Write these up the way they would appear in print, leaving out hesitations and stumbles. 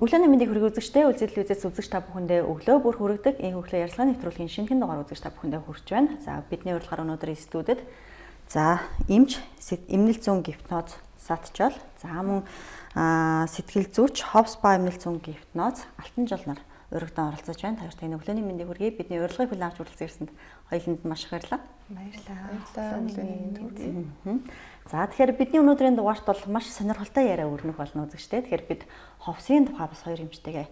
Өглөөний мэндийг хүргэх үзэгчтэй үзэгдэл үзээс үзэгч та бүхэндээ өглөө бүр хүргэдэг. Энэ өглөө ярилцлагын нэвтрүүлгийн шинэхэн дугаар үзэгч та бүхэндээ хүрч байна. За бидний урилгаар өнөөдөр студид эмч эмнэл зүүн гипноз сатчаал. За мөн сэтгэл зүйч Ховспа эмнэл зүүн гипноз Алтан жол нар өргөдөн оролцож байна. Та бүхэн өглөөний мэндийг хүргэе. Бидний урилгыг хүлээн авч хүрэлцэн ирсэнд хоёуланд маш их баярлалаа. За тэгэхээр бидний өнөөдрийн дугаарт бол маш сонирхолтой яриа өрнөх болно үзэгчтэй. Тэгэхээр бид ховсын тухай бас хоёр эмчтэйгээ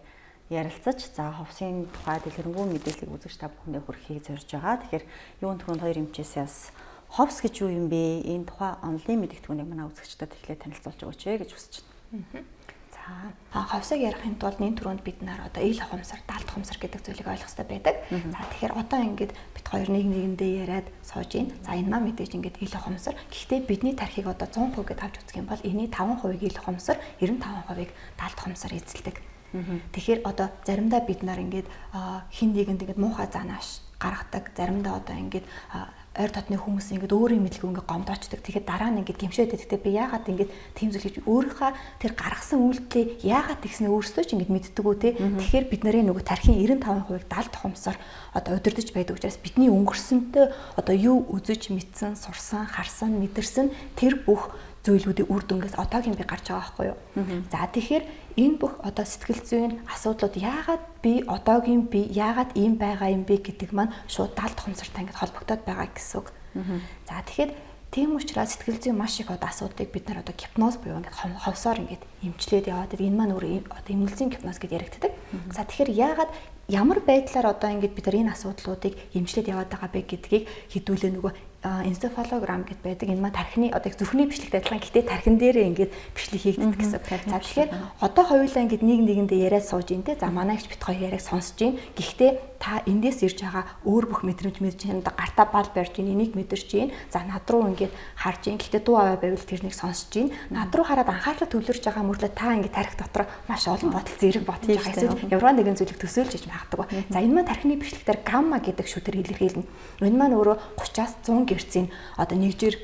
ярилцаж, за ховсын тухай дэлгэрэнгүй мэдээллийг үзэгч та бүхэндээ хүргэхийг зорж байгаа. Тэгэхээр юун түрүүнд хоёр эмчээсээ бас ховс гэж юу юм бэ? Энэ тухай онлын мэдээлэлтгүүнийг манай үзэгчдэд эхлээд танилцуулж өгөөч гэж хүсэж байна. Ховсыг ярихын тулд энэ түрүүнд бид нар одоо ил ухамсар, далд ухамсар гэдэг зүйлийг ойлгох хэрэгтэй байдаг. За тэгэхээр одоо ингээд бид хоёр нэг нэгэндээ яриад сууж ийн. За энэ маа мэдээж ингээд ил ухамсар. Гэхдээ бидний тархийг одоо 100% гэдээ авч үзэх юм бол энэний 5% ил ухамсар, 95%-ыг далд ухамсар эзэлдэг. Тэгэхээр одоо заримдаа бид нар ингээд хин нэгэнд ингээд муухай занааш гаргадаг. Заримдаа одоо ингээд ойр дотны хүмүүс ингээд өөрийн мэдлэг ингээд гомдоочдөг. Тэгэхээр дараа нь ингээд гимшээд байдаг. Би яагаад ингээд тийм зүйл хийж өөрийнхөө тэр гаргасан үйлдэлээ яагаад тэгснээ өөрсдөө ч ингээд мэддэг үү те. Тэгэхээр бид нарын нөгөө тархийн 95%-ыг далд ухамсар одоо удирдах байдаг учраас бидний өнгөрсөнтэй одоо юу үзэж мэдсэн, сурсан, харсан, мэдэрсэн тэр бүх зүйлүүдийн үр дүнгээс одоогийн би гарч байгаа байхгүй юу. За тэгэхээр энэ бүх одоо сэтгэл зүйн асуудлууд яагаад би одоогийн би яагаад ийм байгаа юм бэ гэдэг маань шууд далд ухамсартай ингээд холбогдоод байгаа гэсэн үг. За тэгэхээр тийм учраас сэтгэл зүйн маш их одоо асуудлыг бид нар одоо гипноз буюу ингээд ховсоор ингээд эмчлээд яваад энэ маань өөрөө одоо эмнэлзийн гипноз гэдээ яригддаг. За тэгэхээр яагаад ямар байдлаар одоо ингээд бид нар энэ асуудлуудыг эмчлээд яваад байгаа бэ гэдгийг хэдүүлээ нөгөө энцефалограм гэд байдаг. Энэ маань тархины одоо зүрхний бичлэгтэй адилхан гэхдээ тархин дээрээ ингээд бичлэг хийгддэг гэсэн. За тэгэхээр одоо хоёулаа ингээд нэг нэгэндээ яриад сууж ин тэ. За манайч бит хоёр яриаг сонсож ин. Гэхдээ та эндээс ирж байгаа өөр бүх мэдрэмж мэдж гартаа бал барьж ин, энийг мэдэрч ин. За над руу ингээд харж ин. Гэхдээ дуу аваа байвал тэрнийг сонсож ин. Над руу хараад анхаарлаа төвлөрж байгаа мөртлөө та ингээд тархи дотор маш олон бодол зэрэг бодож байгаа гэсэн. Ямар нэгэн зүйлийг төсөөлж иж магадгүй. За энэ маань тархины бичлэгтэр гамма гэдэг шүтэр илэрхийлнэ. Энэ маань өөрөө 30-аас 100 герцийн одоо нэгжээр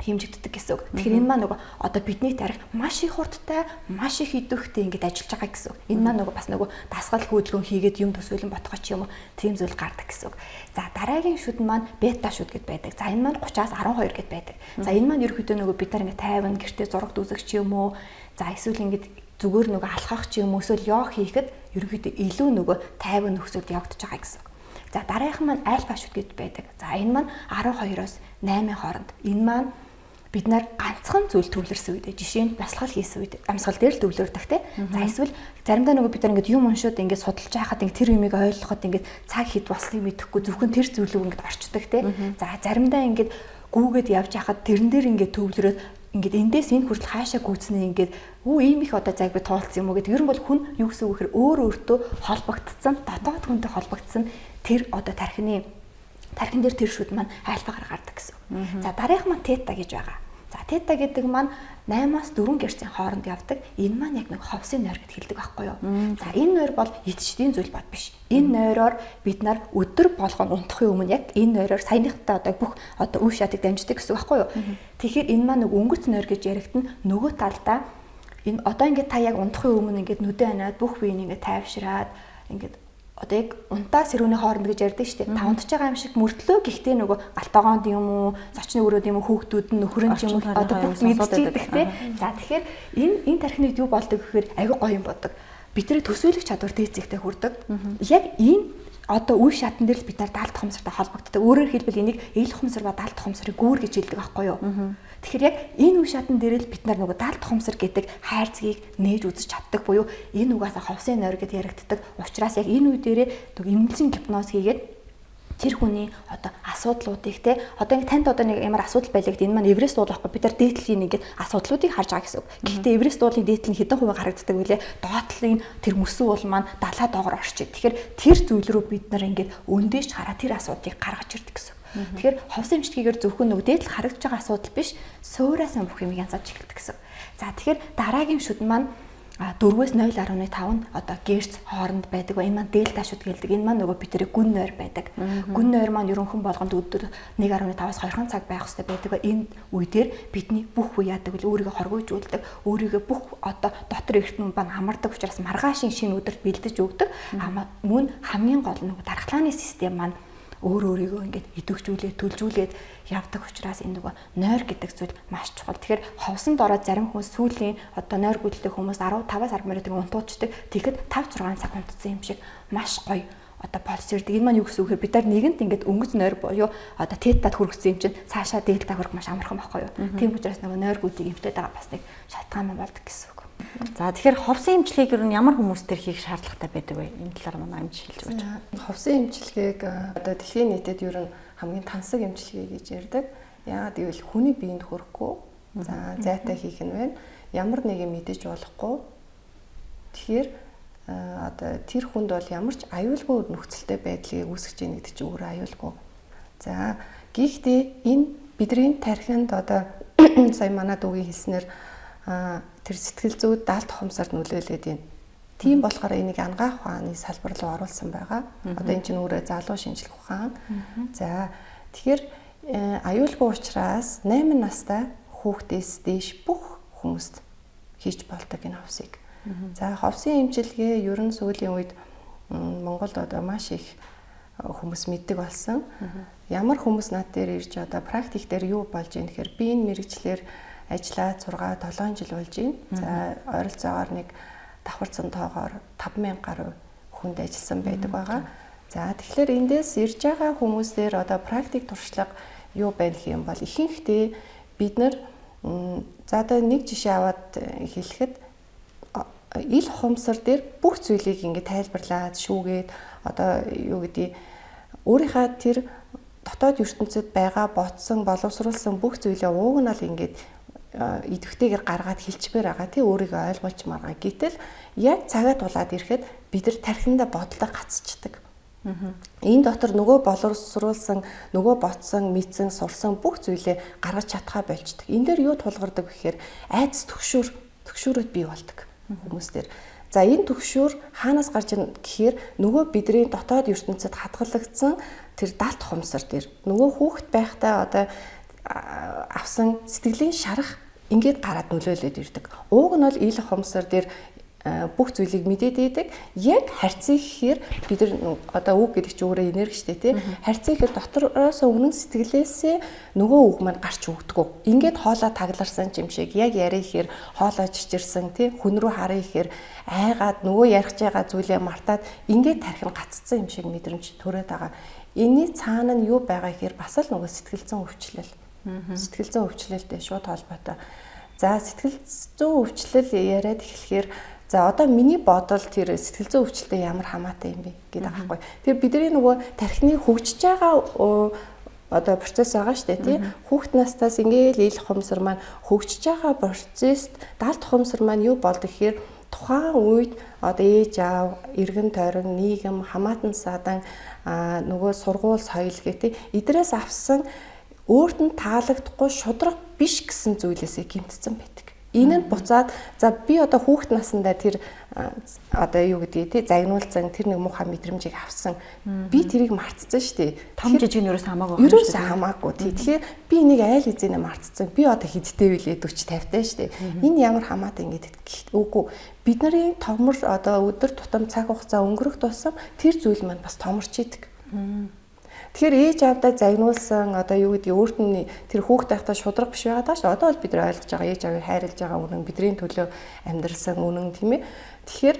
хэмжигддэг гэсэн үг. Тэгэхээр энэ маань нөгөө одоо бидний тарих маш их хурдтай, маш их идэвхтэй ингэж ажиллаж байгаа гэсэн үг. Энэ маань нөгөө бас нөгөө дасгал хөдөлгөөн хийгээд юм төсөөлөн ботгоч юм уу тийм зүйл гардаг гэсэн үг. За дараагийн шүд маань бета шүд гэд байдаг. За энэ маань 30-аас 12 гэд байдаг. За энэ маань ерөөхдөө нөгөө бид нар ингэ тайван гэртээ зураг дүүсэх ч юм уу. За эсвэл ингэ зүгээр нөгөө алхах ч юм уу эсвэл йог хийхэд ерөөхдөө илүү нөгөө тайван нөхцөлд явагдаж байгаа гэсэн үг. За дараагийнх маань альфа шүд гэд байдаг. За энэ маань 12-оос 8-ын хооронд. Энэ маань бид нар ганцхан зүйл төвлөрсөн үед, жишээ нь бясалгал хийсэн үед, амьсгал дээр л төвлөрдөг те. За эсвэл заримдаа нөгөө бид нар ингээд юм уншаад ингээд судалж байхад ингээд тэр юмыг ойлгоход ингээд цаг хэд болсныг мэдэхгүй зөвхөн тэр зүйлийг ингээд орчдөг те. За заримдаа ингээд гүүгээд явж байхад тэрэн дээр ингээд төвлөрөөд ингээд эндээс энэ хүртэл хаашаа гүйцнээ ингээд ийм их одоо зайг би туулсан юм уу гэдэг. Ер нь бол хүн юу гэсэн үг гэхээр өөр өөртөө холбогдсон, дотоод хүнтэй холбогдсон тэр одоо тархин дээр тэр шүд маань альфагаар гардаг гэсэн. За дараагийнх маань тета гэж байгаа. За тета гэдэг маань 8-аас 4 герцийн хооронд явдаг. Энэ маань яг нэг ховсын нойр гэд хэлдэг байхгүй юу? За энэ нойр бол идчдийн зүйл бод биш. Энэ нойроор бид нар өдөр болгон унтахын өмнө яг энэ нойроор саяныхтай одоо бүх одоо үе шатыг дамждаг гэсэн байхгүй юу? Тэгэхээр энэ маань нэг өнгөц нойр гэж яригдана. Нөгөө талдаа энэ одоо ингээд та яг унтахын өмнө ингээд нүдэ ханаад бүх биеийг ингээд тайвшраад ингээд одоо яг унтаа сэрүүний хооронд гэж ярьдаг шүү дээ. Та унтж байгаа юм шиг мөртлөө гэхдээ нөгөө галтогоонд юм уу, зочны өрөөд юм уу, хүүхдүүд нь нөхрөн ч юм уу одоо бүх мэдчихдэг те. За тэгэхээр энэ тархиныг юу болдог гэхээр аягүй гоё юм бодог. Бидний төсөөлөх чадвар дээцэгтэй хүрдэг. Яг энэ одоо үе шатан дээр л бид нар далд ухамсартай холбогддог. Өөрөөр хэлбэл энийг ил ухамсар ба далд ухамсарыг гүүр гэж хэлдэг байхгүй юу? Тэгэхээр яг энэ үе шатан дээр л бид нар нөгөө далд ухамсар гэдэг хайрцгийг нээж үзэж чаддаг буюу энэ угаасаа ховсын нойр гэдээ яригддаг. Учираас яг энэ үе дээрээ нөгөө эмнэлзийн гипноз хийгээд тэр хүний одоо асуудлуудыг те одоо ингэ танд одоо нэг ямар асуудал байлаа гэдэг энэ маань Эверест уул байхгүй бид нар дээдлийн ингээд асуудлуудыг харж байгаа гэсэн үг. Гэхдээ Эверест уулын дээдл нь хэдэн хувийн харагддаг вүлээ доотлын тэр мөсөн уул маань далаа доогоор орчиж. Тэгэхээр тэр зүйл рүү бид нар ингээд өндөөж хараа тэр асуудыг гаргаж ирдэг гэсэн. Тэгэхээр ховс эмчтгээр зөвхөн нөгөө дээдл харагдж байгаа асуудал биш суураас бүх юм янзаж эхэлдэг гэсэн. За тэгэхээр дараагийн шүд маань 4-өөс 0.5 нь одоо герц хооронд байдаг. Энэ маань дельта шүд гэлдэг. Энэ маань нөгөө бидний гүн нойр байдаг. Гүн нойр маань ерөнхөн болгонд өдөр 1.5-аас 2 цаг байх хэрэгтэй байдаг. Энэ үе дээр бидний бүх үе яадаг вэ? Өөрийгөө хоргойжуулдаг, өөрийгөө бүх одоо дотор эргэтэн бан хамардаг учраас маргаашийн шинэ өдөрт бэлдэж өгдөг. Мөн хамгийн гол нь нөгөө дархлааны систем маань өөрийгөө ингээд идэвхжүүлээд төлжүүлээд явдаг учраас энэ нөгөө нойр гэдэг зүйл маш чухал. Тэгэхээр ховсонд ороод зарим хүмүүс сүүлийн одоо нойр гүйдэлтэй хүмүүс 15-аас 10 минутыг унтуучдаг. Тэгэхэд 5-6 цаг унтсан юм шиг маш гоё одоо полс ирдэг. Энэ маань юу гэсэн үг вэ? Бид нар нэгэнт ингээд өнгөц нойр буюу одоо тетад хүргэсэн юм чинь цаашаа дельта хүрэх маш амархан байхгүй юу? Тийм учраас нөгөө нойр гүйдийг эмчтэйг байгаа бас нэг шалтгаан мөн болдог гэсэн үг. За тэгэхээр ховсын эмчилгээг ер нь ямар хүмүүс төр хийх шаардлагатай байдаг вэ? Энэ талаар манай эмч хэлж өгөөч. Ховсын эмчилгээг одоо дэлхийн нийтэд ер нь хамгийн тансаг эмчилгээ гэж ярьдаг. Яагаад гэвэл хүний биед хүрэхгүй. За зайтай хийх нь байна. Ямар нэгэн мэдэж болохгүй. Тэгэхээр одоо тэр хүнд бол ямар ч аюулгүй нөхцөлтэй байдлыг үүсгэж ийн гэдэг чинь өөрөө аюулгүй. За гэхдээ энэ бидний тархинд одоо сая манай дүүгийн хэлснээр тэр сэтгэл зүйд даалт хомсорд нөлөөлөд байна. Тийм болохоор энийг ангаах ухааны салбар руу оруулсан байгаа. Одоо энэ чинь өөрөө залуу шинжилгээ ухаан. За тэгэхээр аюулгүй учраас 8 настай хүүхдээс дээш бүх хүмүүст хийж болдог энэ ховсыг. За ховсын эмчилгээ ер нь сүүлийн үед Монголд одоо маш их хүмүүс мэддэг болсон. Ямар хүмүүс над дээр ирж одоо практик дээр юу болж ийм гэхээр би энэ мэрэгчлэр ажиллаад 6-7 жил болж байна. За ойролцоогоор нэг давхарцсан тоогоор 5,000 гаруй хүнд ажилласан байдаг байгаа. За тэгэхээр эндээс ирж байгаа хүмүүстээр одоо практик туршлага юу байх юм бол ихэнхдээ бид нар за одоо нэг жишээ аваад хэлэхэд ил ухамсар дээр бүх зүйлийг ингээд тайлбарлаад шүүгээд одоо юу гэдэг өөрийнхөө тэр дотоод ертөнцид байгаа ботсон боловсруулсан бүх зүйлээ ууг нь л ингээд идэвхтэйгээр гаргаад хэлчихмээр байгаа тий өөрийгөө ойлгуулчмаар байгаа. Гэтэл яг цагаа тулаад ирэхэд бид нар тархиндаа бодлоо гацчихдаг. Энэ дотор нөгөө боловсруулсан, нөгөө ботсон, мэдсэн, сурсан бүх зүйлээ гаргаж чадхаа болчдөг. Энэ дээр юу тулгардаг гэхээр айдас төгшөөрөд бий болдог хүмүүстэр. За энэ төгшөөр хаанаас гарч ийн гэхээр нөгөө бидний дотоод ертөнцид хадгалагдсан тэр даалт хумсар дээр нөгөө хүүхэд байхдаа одоо авсан сэтгэлийн шарах ингээд гараад нөлөөлөд ирдэг. Ууг нь бол ил хумсар дээр бүх зүйлийг мэдээд идэг. Яг харьцаа гэхээр бид нар одоо үг гэдэг чинь өөрөө энерги шүү дээ тий. Харьцаа гэхээр дотроос өмнө сэтгэлээсээ нөгөө үг маань гарч өгдөг. Ингээд хоолоо тагларсан юм шиг яг яриа гэхээр хоолоо чичирсэн тий. Хүн рүү харъя гэхээр айгаад нөгөө ярих байгаа зүйлээ мартаад ингээд тархин гаццсан юм шиг мэдрэмж төрөөд байгаа. Энийн цаана нь юу байгаа гэхээр бас л нөгөө сэтгэл зүйн өвчлөл. Сэтгэл зүйн өвчлөлтэй шууд холбоотой. За сэтгэл зүйн өвчлөл яриад эхлэхээр за одоо миний бодол тэр сэтгэл зүйн өвчлөлтэй ямар хамаатай юм бэ гэдэг байгаа байхгүй. Тэр бидний нөгөө тархины хөгжиж байгаа одоо процесс байгаа шүү дээ тий. Хүүхэд настаас ингээл ил хумсар маань хөгжиж байгаа процесст даалт хумсар маань юу болдог гэхээр тухайн үед одоо ээж аав, эргэн тойрон, нийгэм, хамаатан садан нөгөө сургууль соёл гэх тий эдрээс авсан өөрт нь таалагдахгүй шудраг биш гэсэн зүйлээсээ гэмтсэн байдаг. Энэ нь буцаад за би одоо хүүхэд наснда тэр одоо юу гэдгийг тий загнуулсан тэр нэг муухай мэдрэмжийг авсан. Би тэрийг мартцсан шүү дээ. Том жижиг нь ерөөс хамаагүй байна. Ерөөс хамаагүй тий. Тэгэхээр би энийг айл хэзээ мартцсан. Би одоо хэдтэй вилээ 40 50-тай шүү дээ. Энэ ямар хамаатай ингэдэг үгүй. Бидний томор одоо өдөр тутам цаг хугацаа өнгөрөх тусам тэр зүйл маань бас томорч идэг. Тэгэхээр ээж аавдаа загнуулсан одоо юу гэдэг өөрт нь тэр хүүхд байхдаа шудраг биш байгаа даа шүү. Одоо бол бид нар ойлгож байгаа ээж аавыг хайрлаж байгаа үнэн бидний төлөө амьдрсан үнэн тийм ээ. Тэгэхээр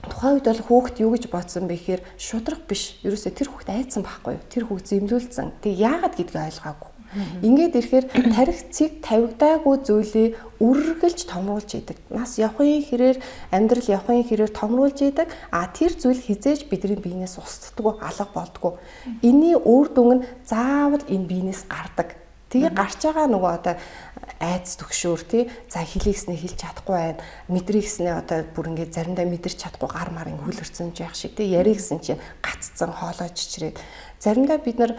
тухайн үед бол хүүхд юу гэж бодсон бэ гэхээр шудраг биш. Ерөөсөө тэр хүүхд айдсан байхгүй юу? Тэр хүүхд зэмлүүлсэн. Тэг яагаад гэдгийг ойлгоогүй. Ингээд ирэхээр тарих цэг тавигдаагүй зүйлээ үргэлж томруулж идэг. Нас явахын хэрээр амьдрал явахын хэрээр томруулж идэг. Тэр зүйл хизээж бидний биенээс устдаггүй, алга болдгоо. Энийн үр дүн нь заавал энэ биенээс гардаг. Тэгээ гарч байгаа нөгөө одоо айдас төгшөөр тий за хэлийгснээ хэлж чадахгүй байна. Мэдрийгснээ одоо бүр ингээд заримдаа мэдэрч чадахгүй гар мар ингэ хөлөрсөн ч яах шиг тий яригсэн чинь гаццсан хоолой чичрээд заримдаа бид нар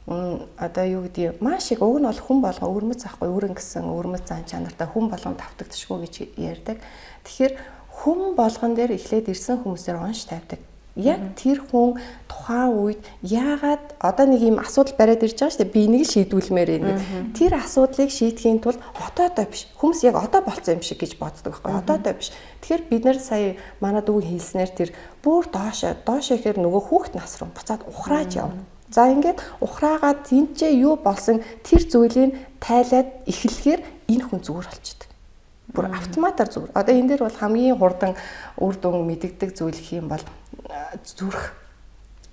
одоо юу гэдэг маш их уг нь бол хүн болгон өрмөц ахгүй өрөн гэсэн өрмөц зан чанартай хүн болгон тавтагдчихгүй гэж ярьдаг. Тэгэхээр хүн болгон дээр эхлээд ирсэн хүмүүсээр онш тавьдаг. Яг тэр хүн тухайн үед яагаад одоо нэг юм асуудал бариад ирж байгаа шүү дээ. Би энийг шийдвүүлмээр байна. Тэр асуудлыг шийдэхийн тулд одоодоо биш. Хүмүүс яг одоо болцсон юм шиг гэж боддог байхгүй. Одоодоо биш. Тэгэхээр бид нэр сая манай дүү хэлснээр тэр бүр доошоо гэхээр нөгөө хүүхэд нас руу буцаад ухрааж явна. За ингээд ухраагаад тэнцээ юу болсон тэр зүйлийг тайлаад эхлэхээр энэ хүн зүгээр болчихдог. Бүр автоматар зүгээр. Одоо энэ дээр бол хамгийн хурдан үр дүн мэдэгдэг зүйл гэх юм бол зүрх.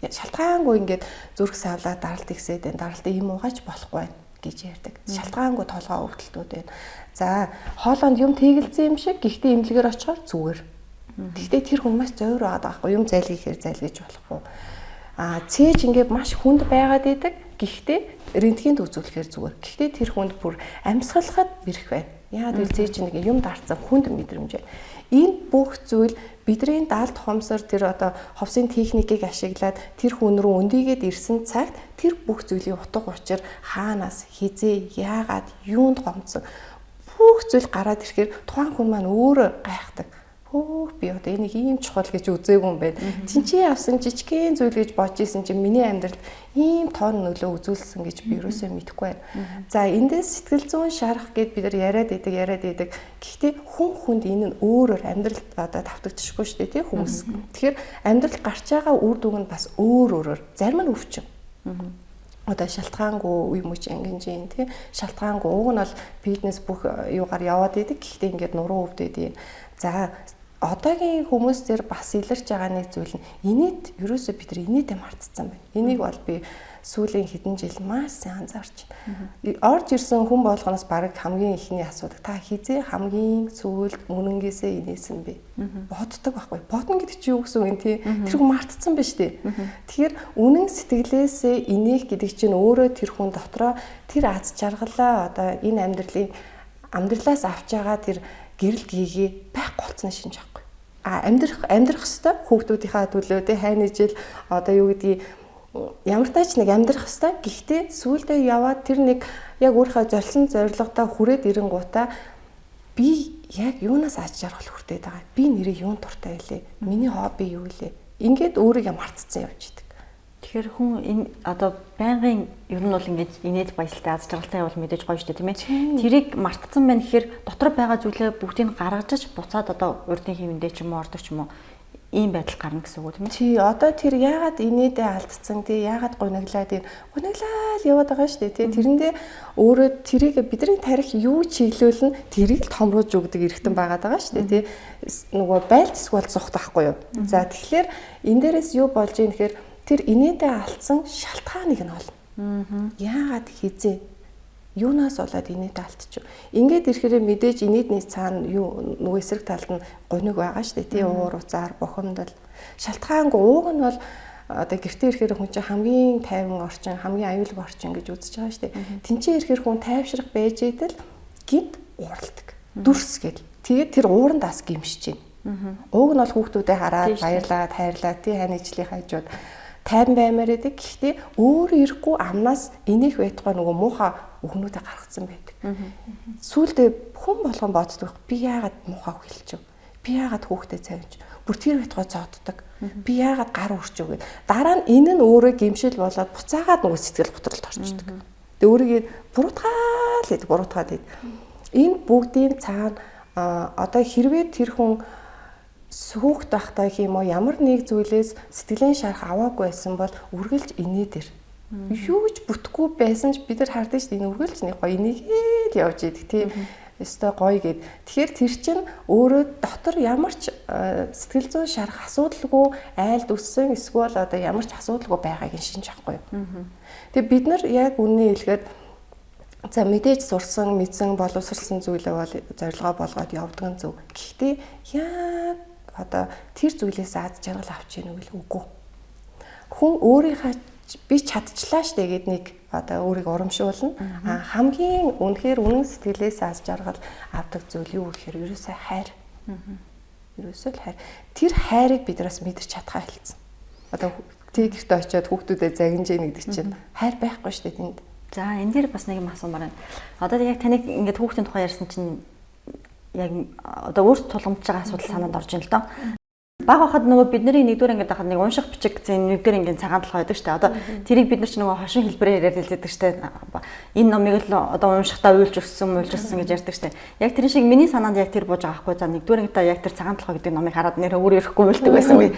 Шалтгаангүй ингээд зүрх савлаа даралт ихсээд байна. Даралт ийм угаач болохгүй байна гэж ярьдаг. Шалтгаангүй толгой өвдөлтүүд байна. За хоолоонд юм тэгэлцсэн юм шиг гэхдээ эмнэлгээр очихоор зүгээр. Гэхдээ тэр хүн маш зовир байгаа байхгүй юм зайлгийхээр зайлгийж болохгүй. Цээж ингээд маш хүнд байгаад идэг. Гэхдээ рентгенд үзүүлэхээр зүгээр. Гэхдээ тэр хүнд бүр амьсгалахад бэрх байна. Яагаад гэвэл цээж нэг юм дарцсан хүнд мэдрэмж. Энэ бүх зүйл бидний даалт хомсор тэр одоо ховсын техникийг ашиглаад тэр хүн рүү өндийгээд ирсэн цагт тэр бүх зүйлийн утга учир хаанаас хизээ яагаад юунд гомдсон бүх зүйл гараад ирэхээр тухайн хүн маань өөрөө гайхдаг. Би одоо энийг ийм чухал гэж үзээгүй юм байна. Тинчээ авсан жижигхэн зүйл гэж бодож исэн чинь миний амьдралд ийм тоон нөлөө үзүүлсэн гэж би ерөөсөө мэдэхгүй байна. За эндээс сэтгэл зүйн шарах гэд бид нар яриад идэг. Гэхдээ хүн хүнд энэ нь өөрөөр амьдралд одоо тавтагдчихгүй шүү дээ тий хүмүүс. Тэгэхээр амьдралд гарч байгаа үр дүн нь бас өөр. Зарим нь өвчин. Одоо шалтгаангүй үе мөч ангинжин тий шалтгаангүй уг нь бол фитнес бүх юугаар яваад идэг. Гэхдээ ингээд нуруу өвдөд юм. За одоогийн хүмүүс зэр бас илэрч байгаа нэг зүйл нь инээд ерөөсөө бид нар инээдээ мартцсан байна. Энийг бол би сүүлийн хэдэн жил маш сайн анзаарч байна. Орж ирсэн хүн болгоноос баг хамгийн ихний асуудаг та хизээ хамгийн сүүлд үнэнгээсээ инээсэн бэ? Боддог байхгүй. Бодно гэдэг чинь юу гэсэн үг юм тий? Тэр хүн мартцсан байна шүү дээ. Тэгэхээр үнэн сэтгэлээсээ инээх гэдэг чинь өөрөө тэр хүн дотроо тэр аз жаргалаа одоо энэ амьдралаас авч байгаа тэр гэрэл гээгээ байхгүй болцсон шинж байхгүй. Амьдрах хэвээр хүүхдүүдийнхаа төлөө тэ хайны жил одоо юу гэдгийг ямар тач нэг амьдрах хэвээр гэхдээ сүүлдээ яваад тэр нэг яг өөрийнхөө зорьсон зорилгодоо хүрээд ирэнгуудаа би яг юунаас аз жаргал хүртээд байгаа. Би нэрээ юунд дуртай байлээ. Миний хобби юу вэ? Ингээд өөрийгөө мартцсан явж идэг. Тэгэхээр хүн энэ одоо байнгын ер нь бол ингэж инээд баясгалтай аз жаргалтай явал мэдээж гоё шүү дээ тийм ээ. Тэрийг мартцсан байна гэхээр дотор байгаа зүйлээ бүгдийг гаргаж буцаад одоо урдын хэмэндээ ч юм уу ордог ч юм уу ийм байдал гарна гэсэн үг тийм ээ. Тий одоо тэр яагаад инээдээ алдсан тий яагаад гуниглаад яваад байгаа шүү дээ тий тэрэндээ өөрөө тэрийг бидний тарих юу чиглүүлнэ тэрийг л томруулж өгдөг эргэтэн байгаад байгаа шүү дээ тий нөгөө байлт эсвэл зухт байхгүй юу. За тэгэхээр энэ дээрээс юу болж ийн гэхээр тэр инээдээ алдсан шалтгааныг нь олно. Яагаад хизээ? Юунаас болоод инээдээ алдчих. Ингээд ирэхээр мэдээж инээдний цаана юу нөгөө эсрэг талд нь гуниг байгаа шүү дээ. Тий уур уцаар бухимдал. Шалтгаангүй ууг нь бол одоо гэртээ ирэхээр хүн чинь хамгийн тайван орчин, хамгийн аюулгүй орчин гэж үзэж байгаа шүү дээ. Тинчээ ирэхээр хүн тайвшрах байж идэл гинт уурладаг. Дүрс гэл. Тэгээд тэр уурандаас гимшиж байна. Ууг нь бол хүүхдүүдэд хараад баярлаа, тайрлаа, тий ханийжлийн хажууд тайван баймаар идэг. Гэхдээ өөрөө ирэхгүй амнаас энийх байтугай нөгөө муухай өгнүүдэ гаргацсан байдаг. Сүүлдээ хүн болгон боддог. Би яагаад муухай хэлчихв? Би яагаад хүүхдээ цавж? Бүр тэр байтугай зодддаг. Би яагаад гар үрчв гэд. Дараа нь энэ нь өөрөө гимшил болоод буцаагаад нөгөө сэтгэл готролд орчдөг. Тэгээ өөрийгөө буруутгаад идэг. Энэ бүгдийн цаана одоо хэрвээ тэр хүн сүхт байхдаа юм уу ямар нэг зүйлээс сэтгэлийн шарах аваагүй байсан бол үргэлж инээдэр. Юу ч бүтэхгүй байсан ч бид нар хардсан шүү дээ энэ үргэлж нэг гоё инээгээд явж идэг тийм. Өстой гоё гэд. Тэгэхээр тэр чинь өөрөө дотор ямар ч сэтгэл зүйн шарах асуудалгүй айлд өссөн эсвэл одоо ямар ч асуудалгүй байгааг нь шинж авахгүй юу. Тэгээ бид нар яг үнэ хэлэхэд за мэдээж сурсан, мэдсэн, боловсрсан зүйлээ бол зорилгоо болгоод явдаг нь зөв. Гэхдээ яг одоо тэр зүйлээс аз жаргал авч яах нь үгүй. Хүн өөрийнхөө би чадчихлаа штэ гэд нэг одоо өөрийг урамшуулна. Хамгийн үнэхээр үнэн сэтгэлээс аз жаргал авдаг зүйл юу гэхээр ерөөсөө хайр. Ерөөсөө л хайр. Тэр хайрыг бидраас мэдэрч чадхаа хэлсэн. Одоо тэг гэртээ очиод хүүхдүүдэд загинжээ нэгдэг чинь хайр байхгүй штэ тэнд. За энэ дээр бас нэг юм асуумаар байна. Одоо яг таныг ингээд хүүхдийн тухай ярьсан чинь яг одоо өөрсдөө тулгамдж байгаа асуудал санаанд орж ийн л доо. Бага хахад нөгөө бидний нэгдүгээр ангид хахад нэг унших бичиг зэн нэгдүгээр ангийн цагаан толгой байдаг шүү дээ. Одоо тэрийг бид нар ч нөгөө хошин хэлбэрээр яриад хэлдэг шүү дээ. Энэ номыг л одоо уншихтаа уйлж өссөн гэж ярьдаг шүү дээ. Яг тэр шиг миний санаанд яг тэр бууж байгаа хгүй. За нэгдүгээр ангидаа яг тэр цагаан толгой гэдэг номыг хараад нэрээ өөр ирэхгүй үлддэг байсан үе.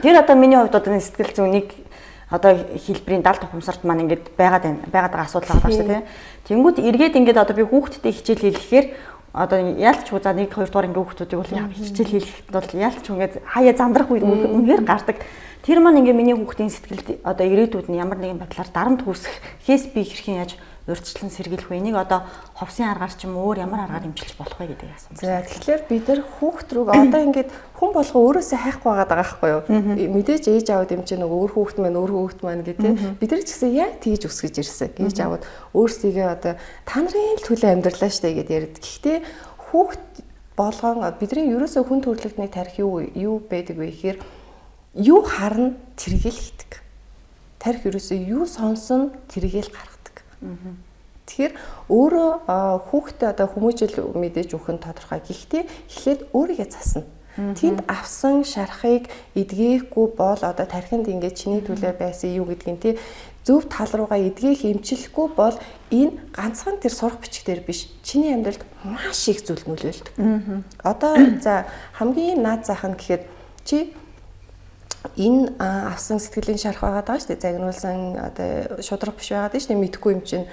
Тэр одоо миний хувьд одоо сэтгэл зүйн нэг одоо хэлбэрийн 70 тухамсарт маань ингээд байгаад байгаа асуудал байгаа шүү дээ. Тэнгүүд эргээд ингээд одоо би хүүхдтэй хичээл хийлгэхээр одоо яалтч за 1 2 дугаар ингээ хүүхдүүдийг бол хичээл хийлгэхэд бол яалтч ингээд хаяа зандрах үед үнээр гардаг. Тэр маань ингээ миний хүүхдийн сэтгэлд одоо ирээдүйд нь ямар нэгэн байдлаар дарамт үүсгэхээс би хэрхэн яаж урьдчилан сэргийлэх вэ? Энийг одоо ховсын аргаар ч юм өөр ямар аргаар эмчилж болох вэ гэдэг асуусан. За тэгэхээр бид нар хүүхд рүү одоо ингээд хүн болгоо өөрөөсөө хайхгүй байгаа байхгүй юу? Мэдээж ээж аав дэмжиж нөгөө өөр хүүхд маань гэдэг. Бид нар ч гэсэн яг тэгж өсгөж ирсэн. Ээж аавд өөрсдийгөө одоо та нарын төлөө амьдралаа штэ гэдээ яриад. Гэхдээ хүүхд болгон бидний ерөөсөө хүн төрөлхтний тарих юу байдаг вэ гэхээр юу харна тэргээл хийдэг. Тарих ерөөсөө юу сонсон тэргээл гаргадаг. Тэгэхээр өөрөө хүүхдээ одоо хүмүүжил мэдээж өгөх нь тодорхой. Гэхдээ эхлээд өөрийгөө засна. Тэнд авсан шарахыг эдгээхгүй бол одоо тархинд ингээд чиний төлөө байсан юу гэдгийг тий зөв тал руугаа эдгээх эмчлэхгүй бол энэ ганцхан тэр сурах бичгээр биш. Чиний амьдралд маш их зүйл нөлөөлдөг. Одоо за хамгийн наад зах нь гэхэд чи энэ авсан сэтгэлийн шарах байгаад байгаа шүү дээ. Загнуулсан одоо шудраг биш байгаад шүү дээ. Мэдхгүй юм чинь.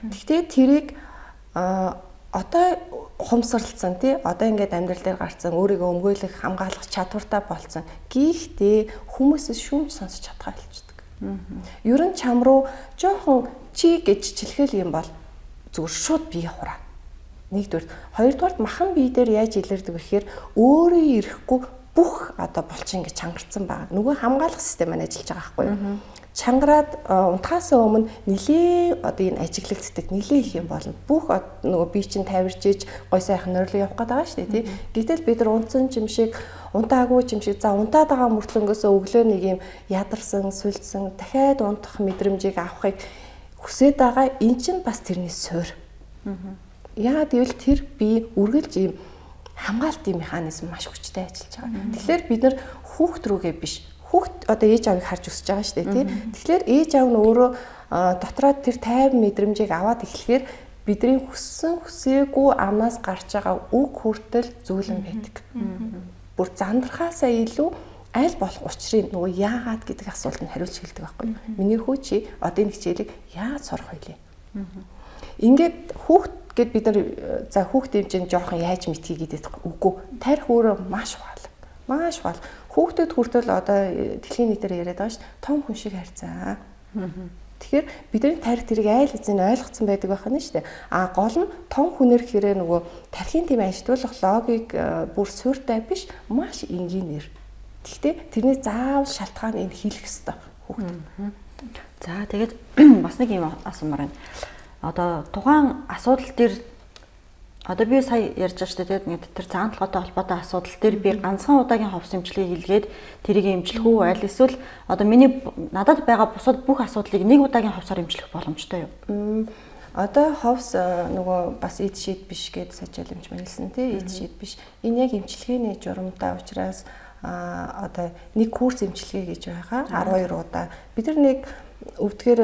Гэхдээ тэрийг одоо хумсралцсан тий одоо ингээд амьдрал дээр гарцсан өөрийгөө өмгөөлөх хамгаалах чадвартай болцсон. Гэхдээ хүмүүсээс шүүмж сонсож чадхаа хэлчихдэг. Ер нь чам руу жоохон чи гэж чилхэл юм бол зүгээр шууд бие хураа. Нэгдүгээр, хоёрдугаар махан бие дээр яаж илэрдэг вэ гэхээр өөрөө ирэхгүй бүх одоо булчин гэж чангарсан байгаа. Нөгөө хамгаалах систем маань ажиллаж байгаа байхгүй юу? Чангараад унтахаасаа өмнө нилээ одоо энэ ажиглагддаг нилээ их юм болно. Бүх нөгөө бие чинь тавирж иж гой сайхан нойрлоо явах гээд байгаа шүү дээ, тий. Гэтэл бид нар унтсан юм шиг, унтаагүй юм шиг за унтаад байгаа мөртлөнгөөс өглөө нэг юм ядарсан, сүлдсэн, дахиад унтах мэдрэмжийг авахыг хүсээд байгаа. Эн чинь бас тэрний суурь. Яагаад гэвэл тэр бие үргэлж ийм хамгаалтын механизм маш хүчтэй ажиллаж байгаа. Тэгэхээр бид нар хүүхд рүүгээ биш. Хүүхд одоо ээж аавыг харж өсөж байгаа шүү дээ, тий. Тэгэхээр ээж аав нь өөрөө дотроо тэр тайван мэдрэмжийг аваад эхлэхээр бидний хүссэн хүсээгүй амнаас гарч байгаа үг хүртэл зүүлэн байдаг. Бүр зандрахаасаа илүү аль болох учрыг нөгөө яагаад гэдэг асуултанд хариулж хэлдэг байхгүй юу? Миний хүү чи одоо энэ хичээлийг яагаад сурах вэ? Ингээд хүүхд гэд бид нар за хүүхд хэмжээнд жоохон яаж мэдхий гэдэг үгүй. Тарих өөрөө маш ухаал. Маш ухаал. Хүүхдэд хүртэл одоо дэлхийн нийтээр яриад байгаа ш. Том хүн шиг харьцаа. Тэгэхээр бидний тарих тэрийг айл хэзээ ойлгоцсон байдаг байх нь шүү дээ. Гол нь том хүнээр хэрэг нөгөө тархийн тийм ажилтгуулах логик бүр суурьтай биш, маш энгийнээр. Гэхдээ тэрний заавал шалтгаан энэ хийх ёстой хүүхд. За тэгээд бас нэг юм асуумаар байна. Одоо тухайн асуудал дээр одоо би сая ярьж байгаа шүү дээ, тэгээд тэр цагаан толгойтой холбоотой асуудал дээр би ганцхан удаагийн ховс эмчилгээ хийлгээд тэрийг эмчлэх үү, аль эсвэл одоо миний надад байгаа бусад бүх асуудлыг нэг удаагийн ховсоор эмчлэх боломжтой юу? Одоо ховс нөгөө бас эд шид биш гэдээ сачаал эмч мэлсэн тий, эд шид биш. Энэ яг эмчилгээний журамтай учраас одоо нэг курс эмчилгээ гэж байгаа 12 удаа. Бид нар нэг өвдгөр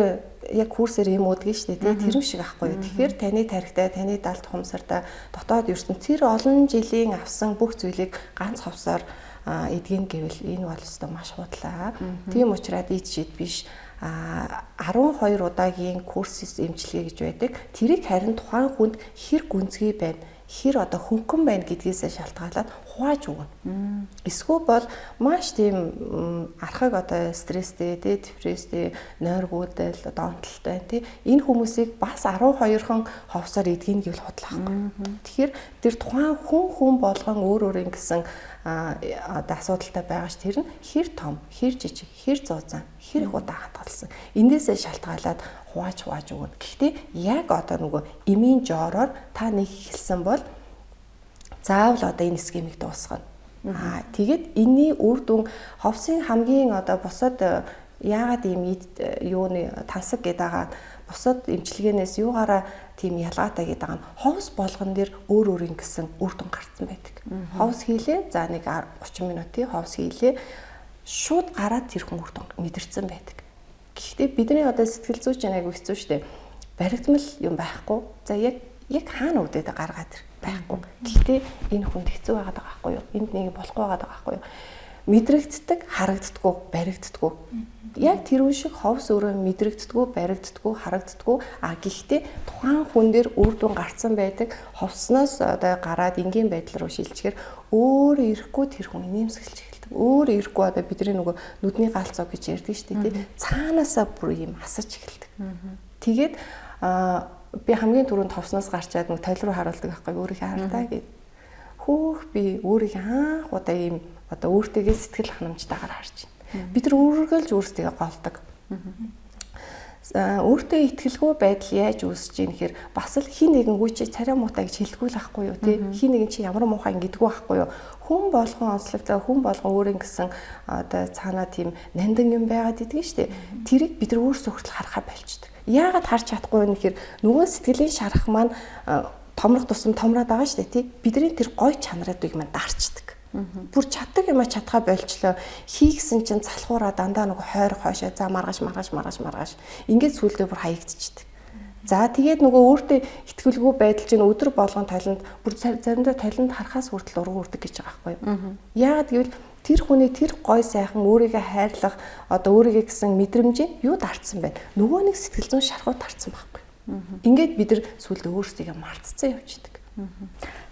яг курсээр юм уудгийг шүү дээ, тэр шиг ахгүй. Тэгэхээр таны тарихтай, таны 70 тухамсартай дотоод ертөнц тэр олон жилийн авсан бүх зүйлийг ганц ховсоор эдгэн гэвэл энэ бол өстой маш худлаа. Тийм учраас эд шид биш 12 удаагийн курс эмчилгээ гэж байдаг. Тэрийг харин тухайн хүнд хэр гүнзгий байна, хэр одоо хөнгөн байна гэдгээс шалтгаалаад хувааж өгнө. Эсвэл бол маш тийм архаг одоо стресстэй, депресстэй, нойргуудал, донтолтой тий. Энэ хүмүүсийг бас 12хан ховсоор эдгэн гэвэл худлаахгүй. Тэгэхээр тэр тухайн хүн болгон өөр ингэсэн одоо асуудалтай байгаа ш. Тэр нь хэр том, хэр жижиг, хэр зузаан, хэр их удаа хатгалсан. Эндээсээ шалтгаалаад хувааж өгнө. Гэхдээ яг одоо нөгөө эмийн жоороор та нэг хэлсэн бол заавал одоо энэ схемийг дуусгана. Тэгээд энэний үр дүн ховсын хамгийн одоо бусад яагаад ийм юуны тансаг гэдэг байгаа бусад эмчилгээнээс юугаараа тийм ялгаатай гэдэг байгаа нь ховс болгон дээр өөр ингэсэн үр дүн гарцсан байдаг. Ховс хийлээ. За нэг 30 минутын ховс хийлээ. Шууд гараад тэр хүн үр дүн мэдэрсэн байдаг. Гэхдээ бидний одоо сэтгэл зүйч айгу хэцүү шүү дээ. Баригдмал юм байхгүй. За яг хаана үүдээ гаргаад байхгүй. Гэхдээ энэ хүнд хэцүү байгаад байгаа байхгүй юу? Энд нэг болохгүй байгаад байгаа байхгүй юу? Мэдрэгддэг, харагддаггүй, баригддаггүй. Яг тэр үе шиг ховс өөрөө мэдрэгддэггүй, баригддаггүй, харагддаггүй. Гэхдээ тухайн хүн дээр үр дүн гарцсан байдаг. Ховсноос одоо гараад энгийн байдал руу шилжчихэр өөр ирэхгүй тэр хүн нэмсгэлж эхэлдэг. Өөр ирэхгүй одоо бидний нөгөө нүдний галцоо гэж ярьдаг шүү дээ. Цаанаасаа бүр юм асаж эхэлдэг. Тэгээд би хамгийн түрүүнд ховсноос гарчаад нэг тойл руу харуулдаг байхгүй өөрийнхөө хардаа гэд. Хөөх би өөрийнхөө анх удаа ийм одоо өөртөө сэтгэл ханамжтайгаар харж байна. Бид нар өөргөлж өөрсдөө голдог. Өөртөө итгэлгүй байдал яаж үүсэж ийн гэхээр бас л хин нэгэнгүй чи царай муутай гэж хэлэхгүй л ахгүй юу тий. Хин нэгэн чи ямар муухай ингэдэггүй ахгүй юу. Хүн болгон онцлогтой хүн болгон өөрийн гэсэн одоо цаанаа тийм нандин юм байгаад идэг штеп. Тэрийг бид нар өөрсдөө хүртэл харахаа болчдөг. Яагаад харж чадахгүй юм гэхээр нөгөө сэтгэлийн шарах маань томрох тусам томроод байгаа штеп тий. Бидний тэр гой чанаруудыг маань дарчдаг. Бүр чаддаг юм а чадхаа болчлоо. Хийгсэн чинь залхуураа дандаа нөгөө хойр хойшоо за маргаш. Ингээд сүулдэ бүр хаягдчихдаг. За тэгээд нөгөө өөртөө итгэлгүй байдал чинь өдөр болгон талент бүр заримдаа талент харахаас хүртэл ургуу үрдэг гэж байгаа байхгүй юу? Яагаад гэвэл тэр хүний тэр гой сайхан өөрийгөө хайрлах одоо өөрийгөө гэсэн мэдрэмж юу дарцсан байна. Нөгөө нэг сэтгэл зүйн шархуу дарцсан байхгүй. Ингээд бид нар сүулдэ өөрсдийгөө мартцсан явчихдаг.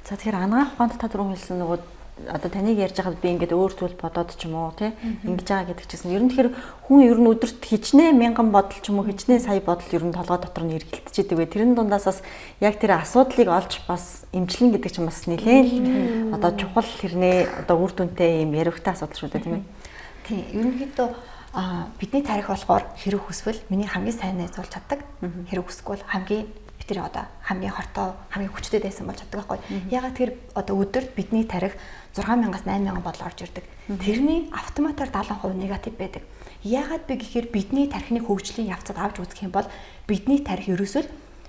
За тэгэхээр анагаах ухаанд та түрүүн хэлсэн нөгөө одоо таныг ярьж байхад би ингээд өөр зүйл бодоод ч юм уу тий ингэж байгаа гэдэг чигсэн. Ер нь тэгэхээр хүн ер нь өдөрт хичнээн 1000 бодол ч юм уу хичнээн сая бодол ер нь толгой дотор нь эргэлтчихэд вэ. Тэрэн дундаас бас яг тэр асуудлыг олж бас эмчлэн гэдэг чинь бас нэлээд одоо чухал хэрнээ одоо үр дүнтэй юм яригтай асуудал шүү дээ тийм ээ. Тийм ерөнхийдөө бидний тарих болохоор хэрэг хүсвэл миний хамгийн сайн найз болж чаддаг. Хэрэг хүсэхгүй бол хамгийн тэр одоо хамгийн хортой хамгийн хүчтэй байсан болж чаддаг байхгүй. Ягаад тэр одоо өдөрт бидний тарих 6000-аас 8000 бодол орж ирдэг. Тэрний автоматар 70% негатив байдаг. Ягаад бэ гэхээр бидний тархины хөгжлийн явцад авч үзэх юм бол бидний тарих ерөөсөө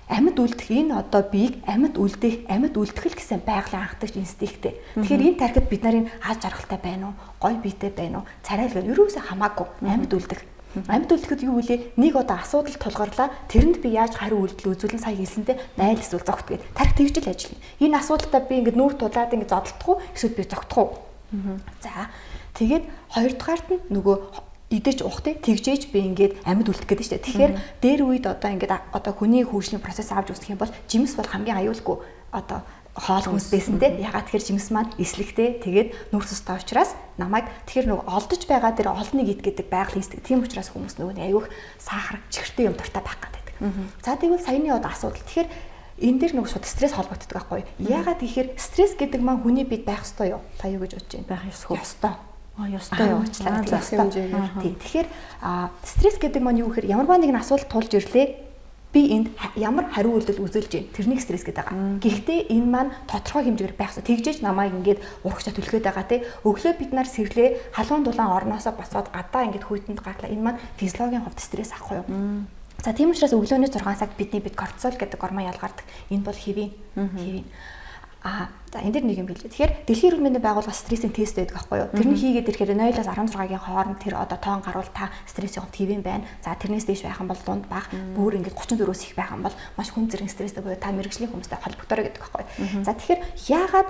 амьд үлдэх энэ одоо биеийг амьд үлдэхэл гэсэн байгалийн анхдагч инстинкттэй. Тэгэхээр энэ тархид бид нарын аз жаргалтай байна уу, гой биетэй байна уу, царайлаг ерөөсөө хамаагүй амьд үлдэх. Амьд үлдэхэд юу вэ? Нэг одоо асуудал тулгарлаа. Тэрэнд би яаж хариу үйлдэл үзүүлэн сая хэлсэнтэй найл эсвэл зогт гээд тарих тэгж л ажиллана. Энэ асуудалтай би ингээд нүүр тулаад ингээд зодтолтох уу? Эсвэл би зогтох уу? За тэгээд хоёрдугаарт нь нөгөө идэж ухтыг тэгжээж би ингээд амьд үлдэх гэдэг чинь. Тэгэхээр дээр үед одоо ингээд одоо хүний хөгжлийн процесс авч үзэх юм бол жимс бол хамгийн аюулгүй одоо хоол хүнс байсантэй ягаад тэгэхээр жимс маань эслэгтэй тэгээд нүрс өстэй учраас намайг тэгэхээр нөгөө олдож байгаа тэр олныг ид гэдэг байгаль хийсдэг. Тийм учраас хүмүүс нөгөө аюух сахар чихэртэй юм дуртай байх гэдэг. За тэгвэл саяны одоо асуудал. Тэгэхээр энэ дэр нөгөө шууд стресс холбогддог байхгүй юу? Ягаад гэхээр стресс гэдэг маань хүний биед байх ёстой юу? Та юу гэж бодож байна? Байх ёсгүй. Ёстой. Ёстой юу уучлаарай. Тийм. Тэгэхээр стресс гэдэг маань юу гэхээр ямарваа нэгэн асуудал тулж ирлээ. Би энд ямар хариу үйлдэл үзүүлж байна. Тэрнийг стресс гэдэг байгаа. Гэхдээ энэ маань тодорхой хэмжээгээр байх ёстой. Тэгжээж намайг ингээд урагчаа түлхээд байгаа тий. Өглөө бид нар сэрлээ халуун дулаан орноосоо босоод гадаа ингээд хүйтэнд гарлаа. Энэ маань физиологийн хувьд стресс ахгүй юу? За тийм учраас өглөөний 6 цагт бидний бид кортизол гэдэг гормон ялгардаг. Энэ бол хэвийн. За энэ дэр нэг юм билээ. Тэгэхээр Дэлхийн эрүүл мэндийн байгууллага стрессийн тест байдаг байхгүй юу? Тэрний хийгээд ирэхээр 0-аас 16-гийн хооронд тэр одоо тоон гарвал та стрессийн хувьд хэвэн байна. За тэрнээс дээш байх юм бол дунд бага, бүр ингээд 34-өөс их байх юм бол маш хүн зэрэг стресстэй буюу та мэрэгжлийн хүмүүстэй холбогдорой гэдэг байхгүй юу? За тэгэхээр яагаад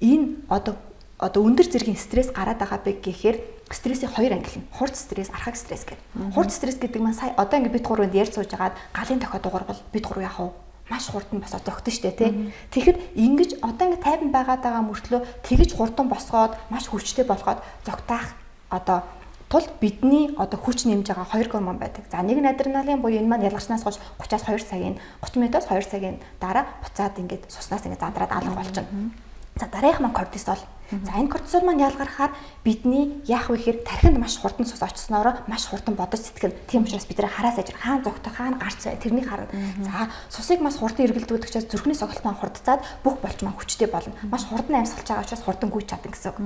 энэ одоо өндөр зэргийн стресс гараад байгаа бэ гэхээр стрессийн хоёр англи нь хурц стресс, архаг стресс гэдэг. Хурц стресс гэдэг маань сая одоо ингээд бид гурав ярьж сууж агаад галын тохиод дуурбал бид гурав яах вэ? Маш хурдан босоод зогтсон штэ тий. Тэгэхэд ингэж одоо ингэ тайван байгаад байгаа мөртлөө тэгж хурдан босгоод маш хүчтэй болгоод зогтаах одоо тул бидний одоо хүч нэмж байгаа хоёр гормон байдаг. За нэг нь адреналин буюу энэ маань ялгарчнаас хойш 30-аас 2 цагийн 30 минутаас 2 цагийн дараа буцаад ингэж суснаас ингэ задраад алга болчихно. За дараагийнх маань кортизол. За энэ кортизол маань ялгархаар бидний яах вэ гэхээр тархинд маш хурдан цус очсноороо маш хурдан бодож сэтгэнэ. Тийм учраас бид хараас ажир хаана зогтох хаана гарч бай тэрнийг харна. За цусыг маш хурдан эргэлдүүлэх учраас зүрхний соголт маань хурдцаад бүх болч маань хүчтэй болно. Маш хурдан амьсгалж байгаа учраас хурдан гүйж чадна гэсэн үг.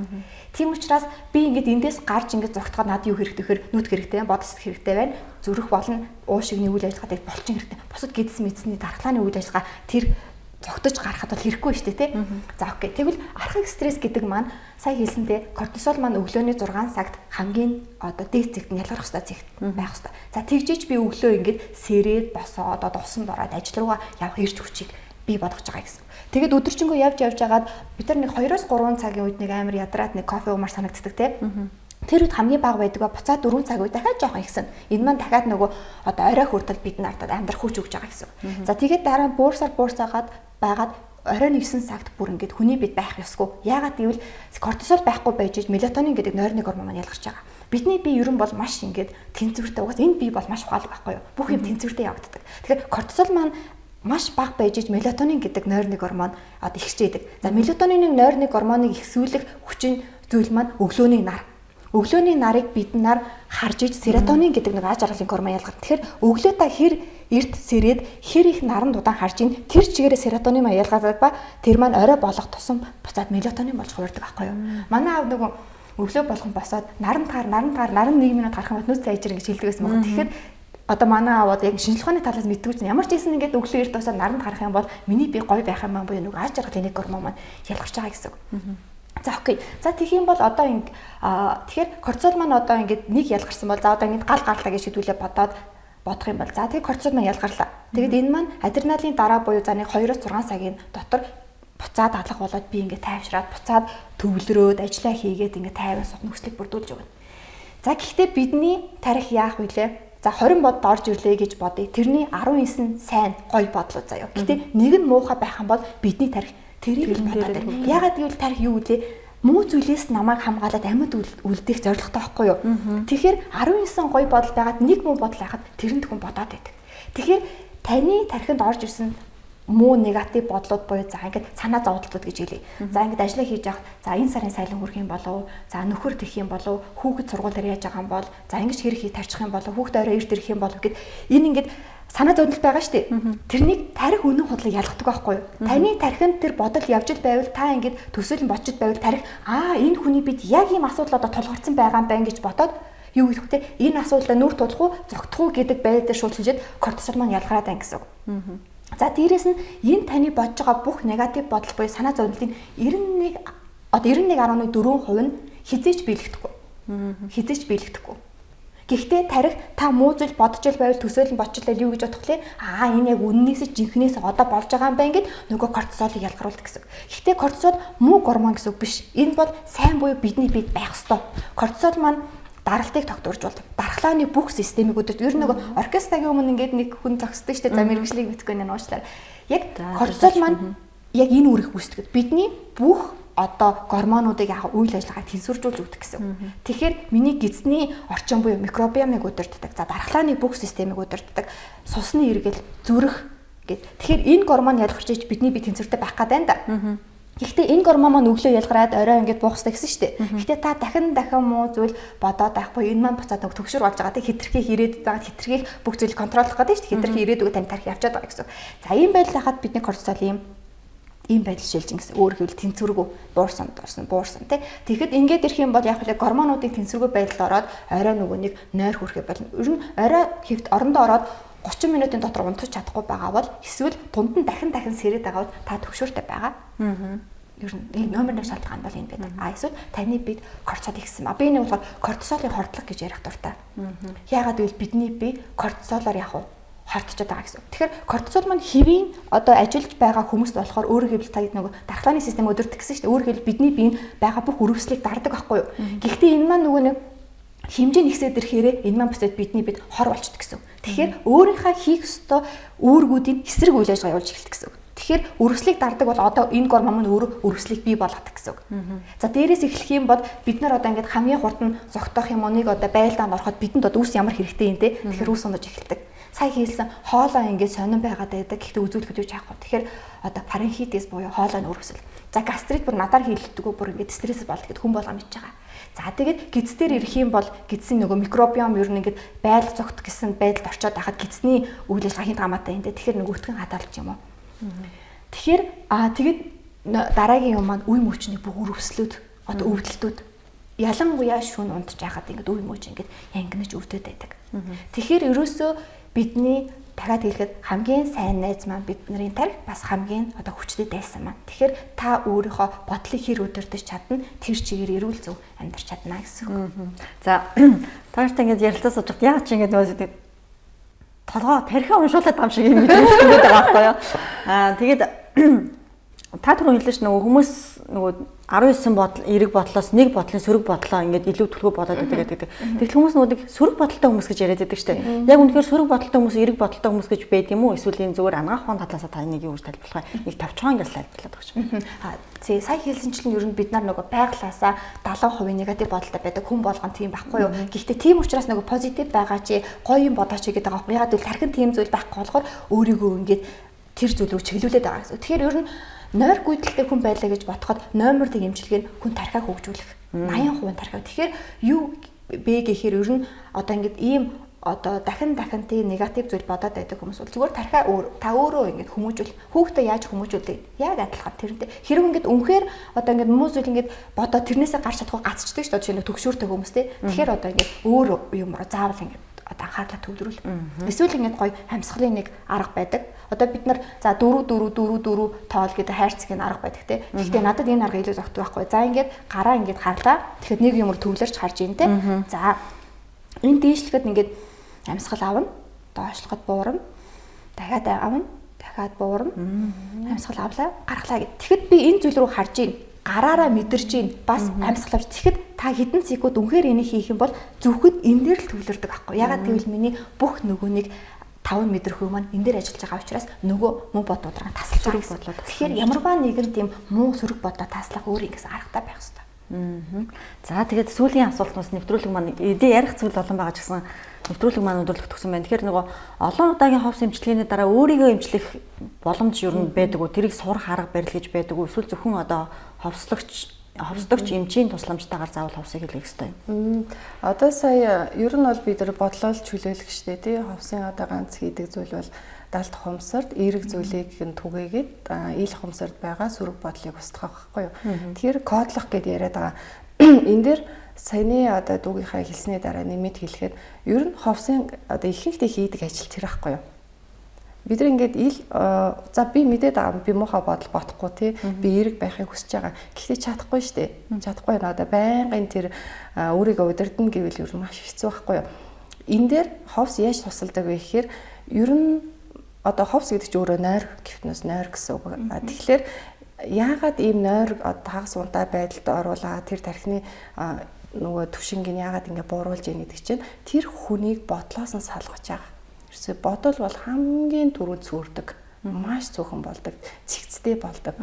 Тийм учраас би ингээд эндээс гарч ингээд зогтоход надад юу хэрэгтэй вэхээр нүд хэрэгтэй, бодос хэрэгтэй байна. Зүрх болон уушигны үйл ажиллагаатай болчин хэрэгтэй. Бусад гэдэс мэдсэний дархлааны үйл ажиллагаа тэр зогтож гарахад бол хэрэггүй шүү дээ тий. За окей. Тэгвэл архаг стресс гэдэг маань сая хэлсэнтэй кортизол маань өглөөний 6 цагт хамгийн одоо дээд зэгт нь ялгарх хэвээр зэгт байх хэвээр. За тэгжиж би өглөө ингээд сэрээд босоод одоо усанд ороод ажил руугаа явах эрч хүчийг би бодгож байгаа гэсэн. Тэгээд өдөржингөө явж жагаад бид нар нэг 2-3 цагийн үед нэг амар ядраад нэг кофе уумар санагддаг тий. Тэр үед хамгийн бага байдаг ба буцаад 4 цаг үед дахиад жоохон ихсэн. Энэ маань дахиад нөгөө одоо орой хүртэл бид нарт амьдрах хүч өгж байгаа гэсэн. За тэгээд дараа нь буурсаагаад байгаад оройн 9 цагт бүр ингээд хүний бид байх ёсгүй. Яагаад гэвэл кортизол байхгүй байж мелатонин гэдэг нойрны гормон маань ялгарч байгаа. Бидний бие ерөн бол маш ингээд тэнцвэртэй. Угаас энэ бие бол маш ухаалаг байхгүй юу? Бүх юм тэнцвэртэй явагддаг. Тэгэхээр кортизол маань маш бага байж мелатонин гэдэг нойрны гормон одоо ихсчээдэг. За мелатонины нойрны гормоныг ихсүүлэх хүчин зүйл маань өглөөний нар. Өглөөний нарыг бид нар харж иж серотонин гэдэг нэг аж аргалын гормон ялгарна. Тэгэхээр өглөө та хэр эрт сэрээд хэр их наран дудаан харж ийн тэр чигээрээ серотонин маань ялгардаг ба тэр маань орой болох тусам буцаад мелатонин болж хувирдаг байхгүй юу. Манай аав нөгөө өглөө болгон босоод наран 1 минут гарах юм нүц цайжир гэж хэлдэг байсан байна. Тэгэхээр одоо манай аавууд яг шинжлэх ухааны талаас мэддэг чинь ямар ч гэсэн ингээд өглөө эрт босоод наранд гарах юм бол миний бие гоё байх юм буюу нөгөө аж аргалын нэг гормон маань ялгарч байгаа гэсэн үг. За окей. За тэгэх юм бол одоо тэгэхээр кортизол маань одоо ингээд нэг ялгарсан бол за одоо ингээд гал гарлаа гэж шийдвүлээ бодох юм бол за тэгээ кортизол маань ялгарлаа. Тэгээд энэ маань адреналын дараа буюу за нэг 2-6 цагийн дотор буцаад алга болоод би ингээд тайвшраад буцаад төвлөрөөд ажиллаа хийгээд ингээд тайван суух нөхцөлийг бүрдүүлж өгнө. За гэхдээ бидний тарих яах вүлээ? За 20 бодод орж ирлээ гэж бодъё. Тэрний 19 сайн гоё бодлоо заяа. Гэхдээ нэг нь муухай байх юм бол бидний тарих тэрийг л бодоод байна. Ягаад гэвэл тарих юу вэ? Муу зүйлээс намайг хамгаалаад амьд үлдэх зорилготой байхгүй юу? Тэгэхээр 19 гоё бодол байгаад нэг муу бодол байхад тэрэнд хүн бодоод байдаг. Тэгэхээр таны тархинд орж ирсэн муу негатив бодлууд буюу за ингээд санаа зовдлууд гэж хэлье. За ингээд ажиллаа хийж явах. За энэ сарын сайлан хүрэх юм болов? За нөхөр төрөх юм болов? Хүүхэд сургуулиар яаж байгаа юм бол? За ингэж хэрэг хийж тарчих юм болов? Хүүхэд орой эрт ирэх юм болов гэд энэ ингээд санаа зовдол байгаа шүү дээ. Тэрнийг тарих үнэн худлыг ялгадаг байхгүй юу? Таны тархинд тэр бодол явж л байвал та ингээд төсөөлөн бодчихэд байвал тарих энэ хүний бид яг ийм асуудал одоо тулгарсан байгаа юм байна гэж бодоод юу гэх вэ? Энэ асуудалд нүүр тулах уу, зогтох уу гэдэг байдлаар дээр шууд хэлжээд кортизол маань ялгараад байна гэсэн үг. За дээрэс нь энэ таны бодж байгаа бүх негатив бодол буюу санаа зовлтын 91.4% нь хизээч биелэгдэхгүй. Гэхдээ тарих та муу зүйл бодож ил байвал төсөөлөн бочлоо юу гэж бодох вэ? Энэ яг үннээс жинхнээс одоо болж байгаа юм байна гэд нөгөө кортизолыг ялгаруулдаг гэсэн. Гэхдээ кортизол муу гормон гэсэн үг биш. Энэ бол сайн буюу бидний биед байх ёстой. Кортизол маань даралтыг тогтворж болдог. Дархлааны бүх системийг өдөрт ер нь нөгөө оркестрагийн өмнө ингээд нэг хүн зогсдог шүү дээ. За мэргэжлийг мэдхгүй нэ нуушлаар. Яг кортизол маань яг энэ үрийг үүсгэдэг. Бидний бүх одоо гормонуудыг яг үйл ажиллагааг тэнцвэржүүлж өгдөг гэсэн. Тэгэхээр миний гидсний орчин буюу микробиомыг удирддаг. За дархлааны бүх системийг удирддаг. Цусны эргэл, зүрх гэд. Тэгэхээр энэ гормон ялгарч иж бидний бие тэнцвэртэй байх гэдэг юм да. Гэхдээ энэ гормон маань өглөө ялгараад орой ингээд буухстай гэсэн шүү дээ. Гэхдээ та дахин муу зүйл бодоод байхгүй энэ маань буцаад нэг төгшөр болж байгаа. Хитрхийг ирээд байгаа хитрхийг бүх зүйлийг контроллох гэдэг шүү дээ. Хитрхийг ирээд өгөө тань тарих явчаад байгаа гэсэн. За ийм байдал хахад бидний кортизол ийм байдал шилжин гэсэн. Өөр хэвэл тэнцвэргүй буурсан тий. Тэгэхэд ингээд ирэх юм бол яг л гормонуудын тэнцвэргүй байдалд ороод орой нөгөө нэг нойр хүрхэ болно. Ер нь орой хэвд орондоо ороод 30 минутын дотор унтаж чадахгүй байгаа бол эсвэл дунд нь дахин сэрээд байгаа бол та төвшөөртэй байгаа. Ер нь номерны шалтгаан бол энэ байдаг. Эсвэл таны бид кортизол ихсэн. Би нэг болохоор кортизолын хордлого гэж ярих дуртай. Яагаад гэвэл бидний бие кортизолоор яг хортчиход байгаа гэсэн. Тэгэхээр кортизол маань хэвийн одоо ажиллаж байгаа хүмүүст болохоор өөрөөр хэлбэл та нөгөө дархлааны систем өдөртөх гэсэн шүү дээ. Өөрөөр хэлбэл бидний бие байгаа бүх өрөвслийг дардаг байхгүй юу? Гэхдээ энэ маань нөгөө нэг хэмжээ нэгсээд ирэхээрээ энэ маань бүсэд бидний бид хор болчдөг гэсэн. Тэгэхээр өөрийнхөө хийх ёстой үүргүүдийн эсрэг үйл ажиллагаа явуулж эхэлдэг гэсэн. Тэгэхээр өрөвслийг дардаг бол одоо энэ гормон маань өөрөө өрөвслийг бий болгодог гэсэн. За дээрээс эхлэх юм бол бид нар одоо ингээд хамгийн хурдан зогтоох юм уу нэг одоо байлдаанд ороход бидэнд одоо үс ямар хэрэгтэй юм те. Тэгэхээр үс унаж эхэлдэг. Сая хийлсэн хоолоо ингээд сонирн байгаад байдаг. Гэхдээ үзүүлэхэд юу чаахгүй. Тэгэхээр одоо паренхитис буюу хоолойны өрөвсөл. За гастрит бүр надаар хийлдэггүй бүр ингээд стресс болд гэд хүн болгоо мэдж байгаа. За тэгээд гидс дээр ирэх юм бол гидсийн нөгөө микробиом ер нь ингээд байдал зүгт гэсэн байдалд орчоод байхад гидсний үйл ажиллагаа хинт хамаатай юм дээ. Тэгэхээр нөгөөтгөн хадгалж юм уу. Тэгэхээр тэгээд дараагийн юм маань үе мөчний бүх өрөвслүүд одоо өвдөлтүүд ялангуяа шүүн унтж байхад ингээд үе мөч ингээд янгинаж өвдөд байдаг. Тэгэхээр ерөөсөө бидний дахиад хэлэхэд хамгийн сайн найз маань бидний тарих бас хамгийн одоо хүчтэй дайсан маань. Тэгэхээр та өөрийнхөө бодлыг хэр өдөртөж чадна тэр чигээр эрүүл зөв амьдарч чадна гэсэн үг. За таартай ингээд ярилцаж сууж яагаад чи ингээд нөгөө толгоо тархиа уншуулаад ам шиг юм гэдэг байгаа байхгүй юу. Тэгээд та түрүү хэлсэн нөгөө хүмүүс нөгөө 19 бодол эрэг бодлоос нэг бодлын сөрөг бодлоо ингээд илүү төлхөө бодоод байдаг гэдэг. Тэгтэл хүмүүс нөгөө сөрөг бодолтой хүмүүс гэж яриад байдаг шүү дээ. Яг үнэхээр сөрөг бодолтой хүмүүс эрэг бодолтой хүмүүс гэж байд юм уу? Эсвэл энэ зүгээр анагаах хоон талаасаа та энийг юу гэж тайлбарлах вэ? Нэг тавчхан гэж тайлбарлаад байгаа шүү. Зэ сая хэлсэнчлэн ер нь бид нар нөгөө байглаасаа 70% негатив бодолтой байдаг хүн болгон тийм байхгүй юу? Гэхдээ тийм учраас нөгөө позитив байгаа чи гоё юм бодооч гэдэг байгаа байхгүй. Ягаад гэвэл тархин тийм зүйл байхгүй болохоор өөрийгөө ингээд тэр зүйл рүү чиглүүлээд байгаа гэсэн. Тэгэхээр ер нь нойр гүйдэлтэй хүн байлаа гэж бодоход номердыг эмчилгээ нь хүн тархиа хөгжүүлэх 80% тархиа. Тэгэхээр юу бэ гэхээр ер нь одоо ингээд ийм одоо дахин тийм негатив зүйл бодоод байдаг хүмүүс бол зүгээр тархиа та өөрөө ингээд хүмүүжүүл хүүхдээ яаж хүмүүжүүлдэг яг адилхан тэрнтэй хэрэг ингээд үнэхээр одоо ингээд хүмүүс зүйл ингээд бодоод тэрнээсээ гарч чадахгүй гацчдаг шүү дээ жишээ нь төгшөөртэй хүмүүс те тэгэхээр одоо ингээд өөр юм руу заавал ингээд одоо анхаарлаа төвлөрүүл. Эсвэл ингээд гоё амьсгалын нэг арга байдаг. Одоо бид нар за 4 тоол гэдэг хайрцгийн арга байдаг те. Гэхдээ надад энэ арга илүү зөгт байхгүй. За ингээд гараа ингээд харлаа. Тэгэхэд нэг юмор төвлөрч харж ийн те. За энэ дээшлэхэд ингээд амьсгал авна, доошлоход буурна. Дахиад авна, дахиад буурна. Амьсгал авлаа, гаргалаа гэд. Тэгэхэд би энэ зүйл рүү харж ийн. Гараараа мэдэрч ийн бас амьсгалавч тэгэхэд та хэдэн секунд үнэхээр энийг хийх юм бол зөвхөн энэ дээр л төвлөрдөг байхгүй. Ягаад гэвэл миний бүх нөгөөнийг 5 мэдрэх юм маань энэ дээр ажиллаж байгаа учраас нөгөө муу бодуудаа таслах бодлоо. Тэгэхээр ямарваа нэгэн тийм муу сөрөг бодлоо таслах өөр ингэсэн аргатай байх хэрэгтэй. За тэгээд сүүлийн асуулт бас нэвтрүүлэг маань ярих зүйл олон байгаа ч гэсэн нэвтрүүлэг маань өндөрлөх төгсөн байна. Тэгэхээр нөгөө олон удаагийн ховс эмчилгээний дараа өөрийгөө эмчлэх боломж юу нь байдаг уу? Тэрийг сурах арга барил гэж байдаг уу? Эсвэл зөвхөн одоо ховсдогч эмчийн тусламжтайгаар заавал ховсыг хэлэх ёстой юм. Одоо сая ер нь бол бид нар бодлоол чөлөөлөгчтэй тий ховсын одоо ганц хийдэг зүйл бол далд хумсард эерэг зүйлийг нь түгээгээд ил хумсард байгаа сөрөг бодлыг устгах байхгүй юу. Тэгэхээр кодлох гэдээ яриад байгаа. Энэ дээр саяны одоо дүүгийнхаа хэлсний дараа нэмэт хэлэхэд ер нь ховсын одоо ихэнхдээ хийдэг ажил тэр байхгүй юу. Бид нар ингээд за би мэдээд байгаа би муухай бодол ботохгүй тий би эерэг байхыг хүсэж байгаа. Гэхдээ чадахгүй шүү дээ. Чадахгүй надаа байнгын тэр өөрийгөө удирдна гэвэл ер нь маш хэцүү байхгүй юу. Энэ дээр ховс яаж тусалдаг вэ гэхээр ер нь одоо ховс гэдэг чинь өөрөө нойр гифтнээс нойр гэсэн үг. Тэгэхээр яагаад ийм нойр тагс унтаа байдалд оруулаад тэр тархины нөгөө төвшингийг яагаад ингэ бууруулж яах гэдэг чинь тэр хүнийг бодлоос нь салгаж байгаа. Ерөөсөө бодол бол хамгийн түрүүнд сүрдэг. Маш цөөхөн болдог, цэгцтэй болдог.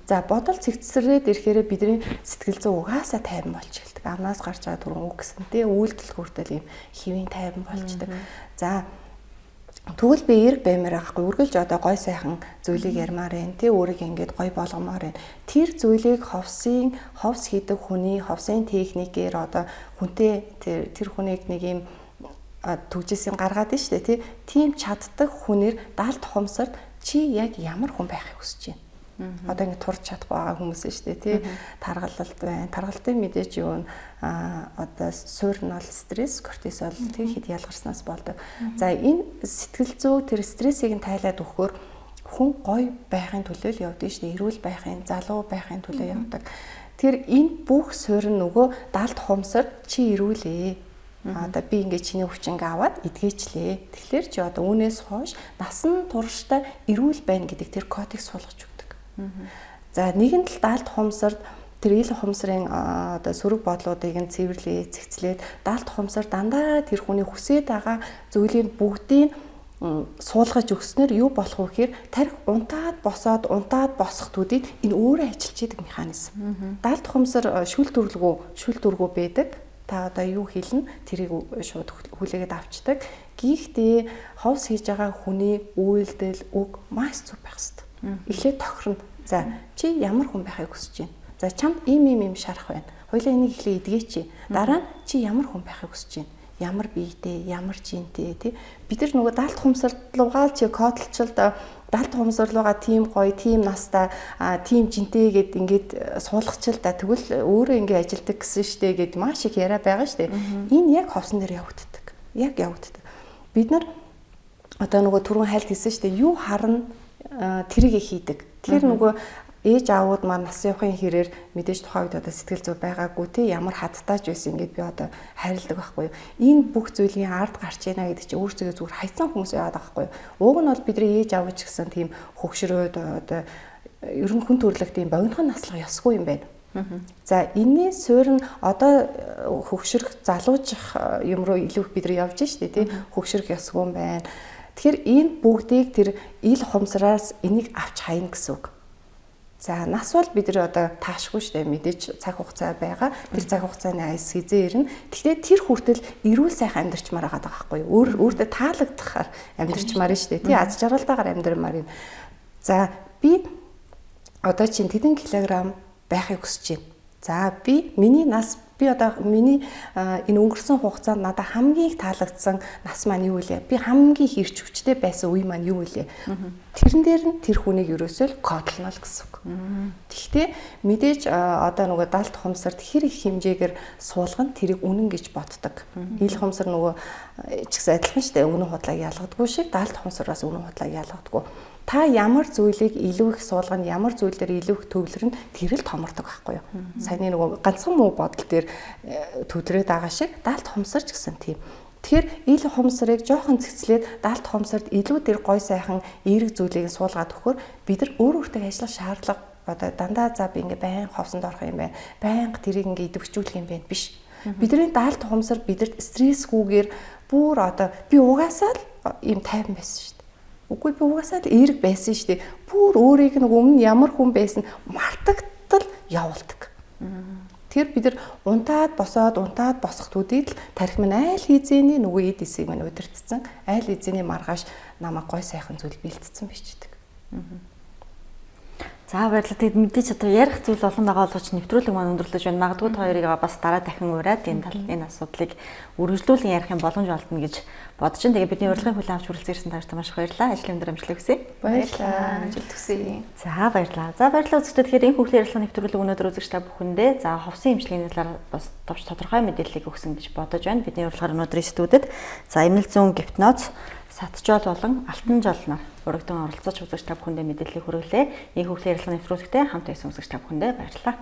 За бодол цэгцрээд ирэхээр бидний сэтгэл зүй угаасаа тайван болж эхэлдэг. Амнаас гарч байгаа түрүүн үг гэсэн тий үйлдэл хүртэл ийм хэвийн тайван болждаг. За тэгвэл би эрг баймаар байхгүй үргэлж одоо гой сайхан зүйлийг ярмаар байна тий өөрийг ингээд гой болгомоор байна. Тэр зүйлийг ховс хийдэг хүний ховсын техникээр одоо хүнтэй тэр хүнийг нэг юм түгжээс юм гаргаад нь штэ тий тийм чаддаг хүнээр далд хумсард чи яг ямар хүн байхыг хүсэж байна. Одоо ингэ турч чадахгүй байгаа хүмүүс штэ тий таргалалт байна. Таргалтын мэдээж юу одоо суурь нь бол стресс, кортизол тий хэд ялгарснаас болдог. За энэ сэтгэл зүй тэр стрессийг нь тайлаад өгөхөөр хүн гоё байхын төлөө л явдаг штэ эрүүл байхын, залуу байхын төлөө явдаг. Тэр энэ бүх суурь нь нөгөө далд хумсард чи эрүүлээ. Одоо би ингээд чиний өвчнг аваад эдгээчлээ. Тэгэхээр чи одоо үүнээс хойш насан туршдаа эрүүл байна гэдэг тэр кодыг суулгаж өгдөг. За нэгэн тал далд хумсард тэр ил хумсрын одоо сөрөг бодлуудыг нь цэвэрлээ, цэгцлээд далд хумсар дандаа тэр хүний хүсээд байгаа зүйлийн бүгдийг суулгаж өгснөөр юу болох вэ гэхээр тарих унтаад босох төдийд энэ өөрөө ажиллаж идэг механизм. Далд хумсар шүл дүргүү байдаг. Та одоо юу хэлнэ тэрийг шууд хүлээгээд авчдаг. Гэхдээ ховс хийж байгаа хүний үйлдэл үг маш зөв байх хэрэгтэй. Эхлээд тохирно. За чи ямар хүн байхыг хүсэж байна? За чамд ийм шарах байна. Хоёлаа энийг эхлээ эдгээч. Дараа нь чи ямар хүн байхыг хүсэж байна? Ямар биетэй, ямар жинтэй тий. Бид нар нөгөө даалт хумсралуугаа чи кодлчилд даалт хумсралуугаа тийм гоё, тийм настай, тийм жинтэй гэд ингээд суулгачил да тэгвэл өөрөө ингээ ажилдаг гэсэн штэ гэд маш их яриа байгаа штэ. Энэ яг ховсон дээр явагддаг. Яг явагддаг. Бид нар одоо нөгөө түрүүн хайлт хийсэн штэ юу харна тэрийг хийдэг. Тэгэхээр нөгөө ээж аауд маань нас явахын хэрээр мэдээж тухайн үед одоо сэтгэл зүй байгаагүй тий ямар хадтааж байсан ингээд би одоо хайрладаг байхгүй юу. Энэ бүх зүйлийн ард гарч ийна гэдэг чинь өөрсдөө зүгээр хайцсан хүмүүс яваад байгаа байхгүй юу. Уг нь бол бидний ээж аав ч гэсэн тийм хөгшрөөд одоо ер нь хүн төрөлх тийм богинохон наслах ёсгүй юм байна. За энэний суурь нь одоо хөгшрөх залуужих юм руу илүү их бид нар явж штэ тий хөгшрөх ёсгүй юм байна. Тэгэхээр энэ бүгдийг тэр ил хумсраас энийг авч хайна гэсэн үг. За нас бол бид нар одоо таашгүй штэ мэдээж цаг хугацаа байгаа. Тэр цаг хугацааны айс хизээ ирнэ. Гэхдээ тэр хүртэл эрүүл сайхан амьдарчмаар байгаа байхгүй юу? Өөртөө таалагдахаар амьдарчмаар штэ тий аз жаргалтайгаар амьдармаар юм. За би одоо чинь тэдэн килограмм байхыг хүсэж байна. За миний энэ өнгөрсөн хугацаанд надад хамгийн их таалагдсан нас маань юу вэ? Би хамгийн их ирч хүчтэй байсан үе маань юу вэ? Тэрэн дээр нь тэр хүнийг ерөөсөө кодлно л гэсэн үг. Тэгэхдээ мэдээж одоо нөгөө даалт хумсарт хэр их хэмжээгээр суулгана тэрийг үнэн гэж боддог. Ил хумсар нөгөө ч гэсэн адилхан шүү дээ. Үнэн худлааг ялгадаггүй шиг даалт хумсараас үнэн худлааг ялгадаггүй. Та ямар зүйлийг илүү их суулгана, ямар зүйл дээр илүү их төвлөрнө тэр л томордог байхгүй юу. Саяны нөгөө ганцхан муу бодол дээр төвлөрөөд байгаа шиг даалт хумсарч гэсэн тийм. Тэгэхээр ил хумсарыг жоохон цэцлээд даалт хумсарт илүү тэр гой сайхан эерэг зүйлийг суулгаад өгөхөөр бид нар өөртөө ажиллах шаардлага одоо дандаа за би ингээ байн ховсонд орох юм байна. Байнга тэрийг ингээ идэвхжүүлэх юм байна биш. Бидний даалт хумсар бидэрт стрессгүйгээр бүр одоо би угаасаа л ийм тайван байсан шүү дээ. Үгүй би угаасаа л эерэг байсан шүү дээ. Бүр өөрийг нэг өмнө ямар хүн байсан мартагдтал явуулдаг. Тэгэхээр бид нар унтаад босох төдийд л тарих минь айл хийзээний нөгөө эд эсийг минь удирдсан. Айл хийзээний маргааш намайг гой сайхан зүйл бэлдсэн бичдэг. За баярлалаа. Тэгэд мэдээч одоо ярих зүйл олон байгаа боловч нэвтрүүлэг маань өндөрлөж байна. Магадгүй та хоёрыг бас дараа дахин ураад энэ асуудлыг үргэлжлүүлэн ярих юм боломж олдно гэж бодож байна. Тэгээ бидний урилгын хүлээн авч хүрэлцэн ирсэн та нарт маш их баярлалаа. Ажлын өндөр амжилт хүсье. Баярлалаа. Амжилт хүсье. За баярлалаа. За баярлалаа үзэгчдээ. Тэгэхээр энэ хүүхлийн ярилцлага нэвтрүүлэг өнөөдөр үзэгч та бүхэндээ за ховсын эмчилгээний талаар бас товч тодорхой мэдээллийг өгсөн гэж бодож байна. Бидний урилгаар өнөөдрийн студид за эмнэлэг зүүн гипноз Сатжол болон Алтан жол нар урагдсан оролцож үзэгч та бүхэндээ мэдээллийг хүргэлээ. Энэ хүүхлийн ярилцлага нэвтрүүлэгтээ хамт байсан үзэгч та бүхэндээ баярлалаа.